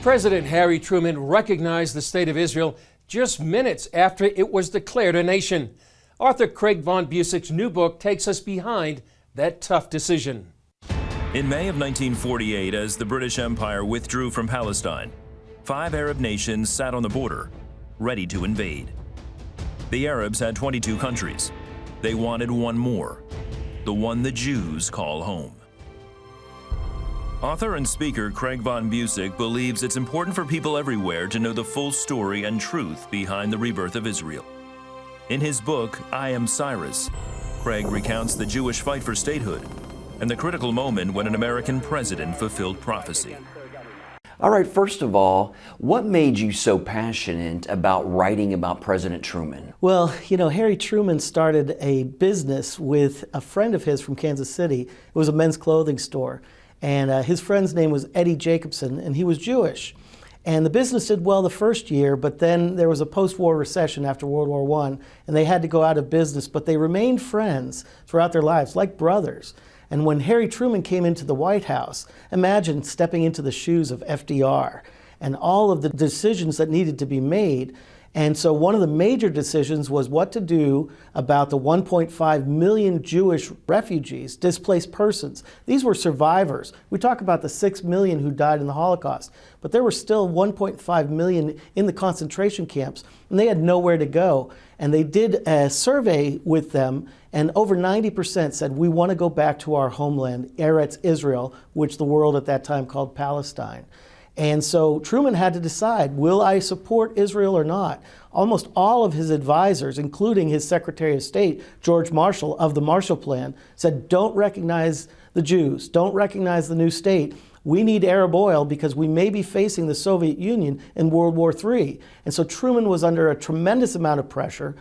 President Harry Truman recognized the state of Israel just minutes after it was declared a nation. Author Craig von Buseck's new book takes us behind that tough decision. In May of 1948, as the British Empire withdrew from Palestine, 5 Arab nations sat on the border, ready to invade. The Arabs had 22 countries. They wanted one more, the one the Jews call home. Author and speaker Craig von Buseck believes it's important for people everywhere to know the full story and truth behind the rebirth of Israel. In his book, I Am Cyrus, Craig recounts the Jewish fight for statehood and the critical moment when an American president fulfilled prophecy. All right, first of all, what made you so passionate about writing about President Truman? Well, you know, Harry Truman started a business with a friend of his from Kansas City. It was a men's clothing store. And his friend's name was Eddie Jacobson, and he was Jewish. And the business did well the first year, but then there was a post-war recession after World War I, and they had to go out of business, but they remained friends throughout their lives, like brothers. And when Harry Truman came into the White House, imagine stepping into the shoes of FDR and all of the decisions that needed to be made. And so one of the major decisions was what to do about the 1.5 million Jewish refugees, displaced persons. These were survivors. We talk about the 6 million who died in the Holocaust, but there were still 1.5 million in the concentration camps, and they had nowhere to go. And they did a survey with them, and over 90% said, we want to go back to our homeland, Eretz Israel, which the world at that time called Palestine. And so Truman had to decide, will I support Israel or not? Almost all of his advisors, including his Secretary of State, George Marshall, of the Marshall Plan, said, don't recognize the Jews, don't recognize the new state. We need Arab oil because we may be facing the Soviet Union in World War III. And so Truman was under a tremendous amount of pressure,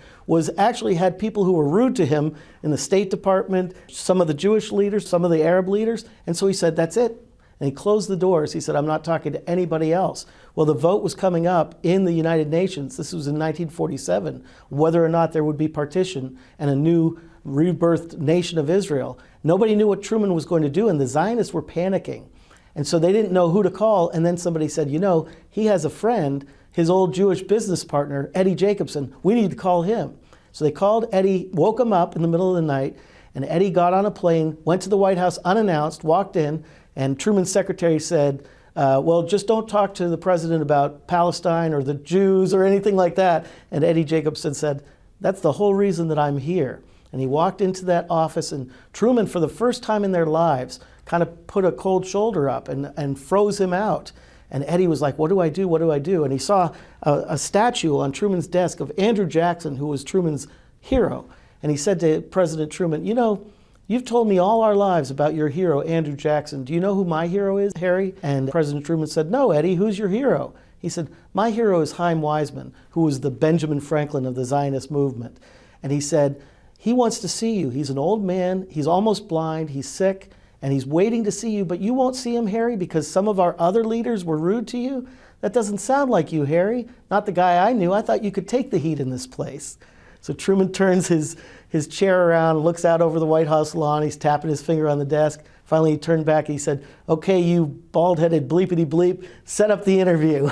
actually had people who were rude to him in the State Department, some of the Jewish leaders, some of the Arab leaders. And so he said, that's it. And he closed the doors. He said, I'm not talking to anybody else. Well, the vote was coming up in the United Nations. This was in 1947, whether or not there would be partition and a new rebirthed nation of Israel. Nobody knew what Truman was going to do, and the Zionists were panicking. And so they didn't know who to call. And then somebody said, you know, he has a friend, his old Jewish business partner, Eddie Jacobson. We need to call him. So they called Eddie, woke him up in the middle of the night, and Eddie got on a plane, went to the White House unannounced, walked in, and Truman's secretary said, well, just don't talk to the president about Palestine or the Jews or anything like that. And Eddie Jacobson said, that's the whole reason that I'm here. And he walked into that office, and Truman, for the first time in their lives, kind of put a cold shoulder up and froze him out. And Eddie was like, what do I do? What do I do? And he saw a statue on Truman's desk of Andrew Jackson, who was Truman's hero. And he said to President Truman, you know, you've told me all our lives about your hero, Andrew Jackson. Do you know who my hero is, Harry? And President Truman said, no, Eddie, who's your hero? He said, my hero is Chaim Weizmann, who was the Benjamin Franklin of the Zionist movement. And he said, he wants to see you. He's an old man, he's almost blind, he's sick, and he's waiting to see you, but you won't see him, Harry, because some of our other leaders were rude to you? That doesn't sound like you, Harry. Not the guy I knew. I thought you could take the heat in this place. So Truman turns his chair around, looks out over the White House lawn, he's tapping his finger on the desk. Finally he turned back and he said, okay, you bald-headed bleepity bleep, set up the interview.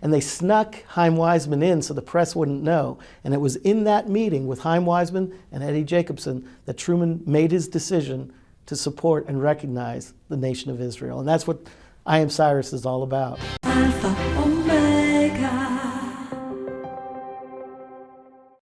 And they snuck Chaim Weizmann in so the press wouldn't know. And it was in that meeting with Chaim Weizmann and Eddie Jacobson that Truman made his decision to support and recognize the nation of Israel. And that's what I Am Cyrus is all about. Alpha,